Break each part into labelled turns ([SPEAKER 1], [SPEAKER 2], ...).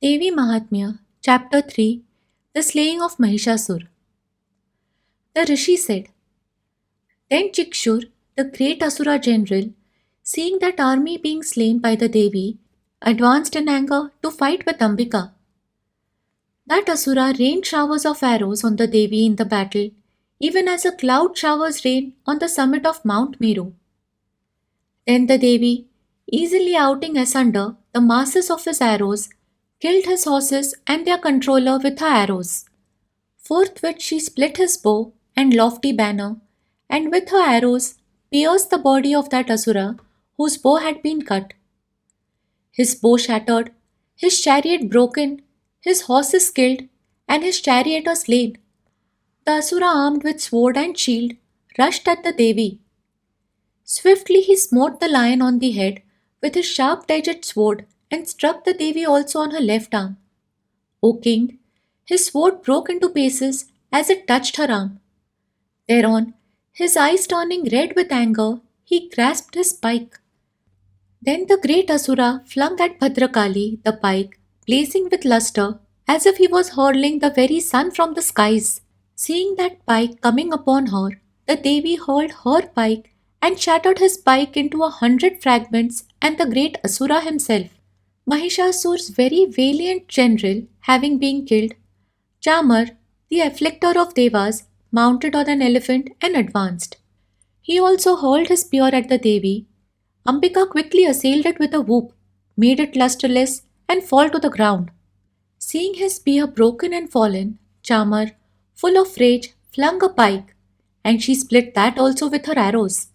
[SPEAKER 1] Devi Mahatmya, Chapter 3 The Slaying of Mahishasur. The Rishi said, Then Chikshur, the great Asura general, seeing that army being slain by the Devi, advanced in anger to fight with Ambika. That Asura rained showers of arrows on the Devi in the battle, even as a cloud showers rain on the summit of Mount Meru. Then the Devi, easily outing asunder the masses of his arrows, killed his horses and their controller with her arrows. Forthwith she split his bow and lofty banner, and with her arrows pierced the body of that Asura whose bow had been cut. His bow shattered, his chariot broken, his horses killed, and his charioteer slain. The Asura, armed with sword and shield, rushed at the Devi. Swiftly he smote the lion on the head with his sharp-edged sword and struck the Devi also on her left arm. O king, his sword broke into pieces as it touched her arm. Thereon, his eyes turning red with anger, he grasped his pike. Then the great Asura flung at Bhadrakali the pike, blazing with luster, as if he was hurling the very sun from the skies. Seeing that pike coming upon her, the Devi hurled her pike and shattered his pike into 100 fragments, and the great Asura himself, Mahishasur's very valiant general, having been killed, Chamar, the afflictor of Devas, mounted on an elephant and advanced. He also hurled his spear at the Devi. Ambika quickly assailed it with a whoop, made it lusterless, and fall to the ground. Seeing his spear broken and fallen, Chamar, full of rage, flung a pike, and she split that also with her arrows.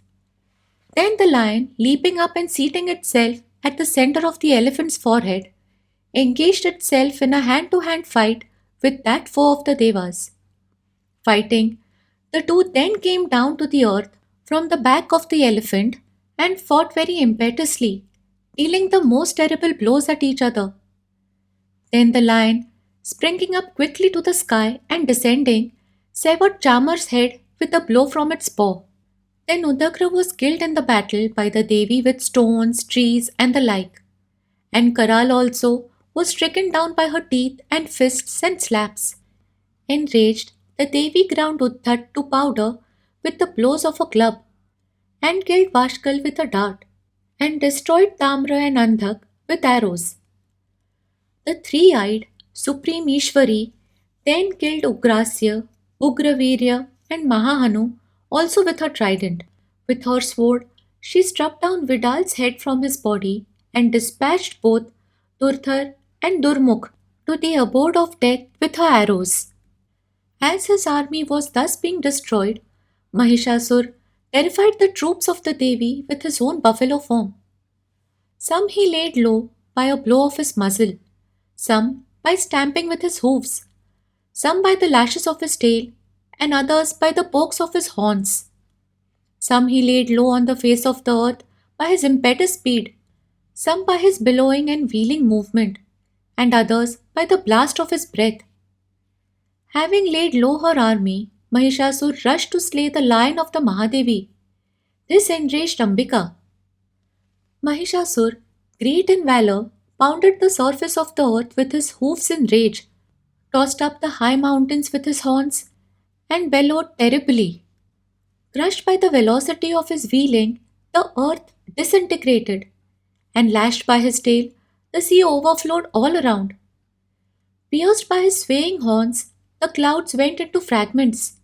[SPEAKER 1] Then the lion, leaping up and seating itself at the center of the elephant's forehead, engaged itself in a hand-to-hand fight with that foe of the Devas. Fighting, the two then came down to the earth from the back of the elephant and fought very impetuously, dealing the most terrible blows at each other. Then the lion, springing up quickly to the sky and descending, severed Chamar's head with a blow from its paw. Then Udagra was killed in the battle by the Devi with stones, trees, and the like. And Karal also was stricken down by her teeth and fists and slaps. Enraged, the Devi ground Uddhat to powder with the blows of a club, and killed Vashkal with a dart, and destroyed Tamra and Andhak with arrows. The three-eyed, supreme Ishwari then killed Ugrasya, Ugravirya, and Mahahanu also with her trident. With her sword, she struck down Vidal's head from his body and dispatched both Durthar and Durmukh to the abode of death with her arrows. As his army was thus being destroyed, Mahishasur terrified the troops of the Devi with his own buffalo form. Some he laid low by a blow of his muzzle, some by stamping with his hoofs, some by the lashes of his tail, and others by the pokes of his horns. Some he laid low on the face of the earth by his impetuous speed, some by his billowing and wheeling movement, and others by the blast of his breath. Having laid low her army, Mahishasur rushed to slay the lion of the Mahadevi. This enraged Ambika. Mahishasur, great in valor, pounded the surface of the earth with his hoofs in rage, tossed up the high mountains with his horns, and bellowed terribly. Crushed by the velocity of his wheeling, the earth disintegrated, and lashed by his tail, the sea overflowed all around. Pierced by his swaying horns, the clouds went into fragments.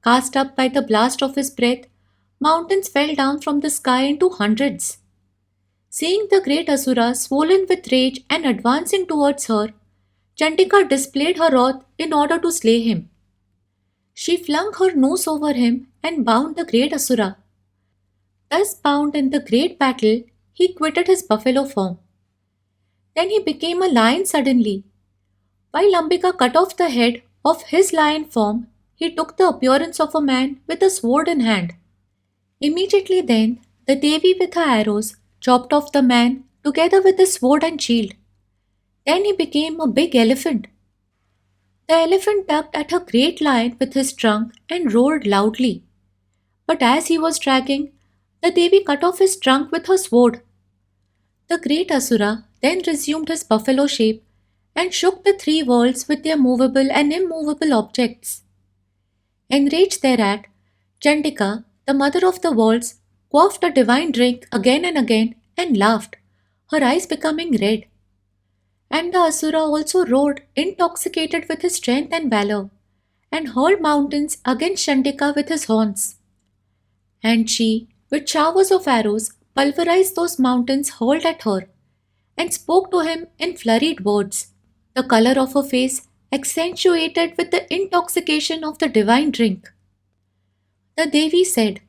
[SPEAKER 1] Cast up by the blast of his breath, mountains fell down from the sky into hundreds. Seeing the great Asura swollen with rage and advancing towards her, Chandika displayed her wrath in order to slay him. She flung her noose over him and bound the great Asura. Thus bound in the great battle, he quitted his buffalo form. Then he became a lion suddenly. While Ambika cut off the head of his lion form, he took the appearance of a man with a sword in hand. Immediately then, the Devi with her arrows chopped off the man together with his sword and shield. Then he became a big elephant. The elephant tugged at a great lion with his trunk and roared loudly. But as he was dragging, the Devi cut off his trunk with her sword. The great Asura then resumed his buffalo shape and shook the three worlds with their movable and immovable objects. Enraged thereat, Chandika, the mother of the worlds, quaffed a divine drink again and again and laughed, her eyes becoming red. And the Asura also roared, intoxicated with his strength and valor, and hurled mountains against Chandika with his horns. And she, with showers of arrows, pulverized those mountains hurled at her, and spoke to him in flurried words, the color of her face accentuated with the intoxication of the divine drink. The Devi said,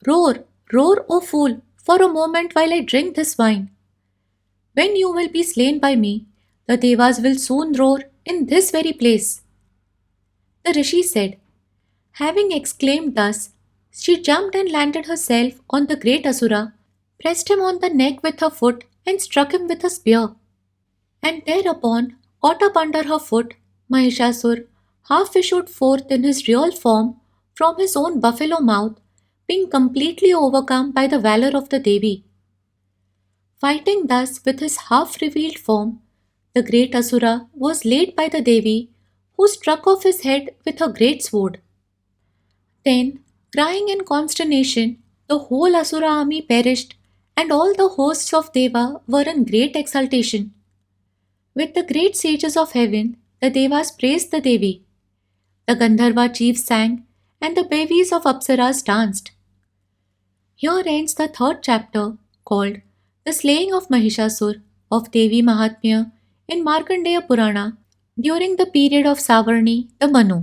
[SPEAKER 1] "Roar, roar, O fool, for a moment while I drink this wine. When you will be slain by me, the Devas will soon roar in this very place." The Rishi said, having exclaimed thus, she jumped and landed herself on the great Asura, pressed him on the neck with her foot, and struck him with a spear. And thereupon, caught up under her foot, Mahishasur half issued forth in his real form from his own buffalo mouth, being completely overcome by the valor of the Devi. Fighting thus with his half revealed form, the great Asura was laid by the Devi, who struck off his head with her great sword. Then, crying in consternation, the whole Asura army perished, and all the hosts of Deva were in great exultation. With the great sages of heaven, the Devas praised the Devi. The Gandharva chiefs sang, and the Bevis of Apsaras danced. Here ends the third chapter called The Slaying of Mahishasur of Devi Mahatmya in Markandeya Purana during the period of Savarni the Manu.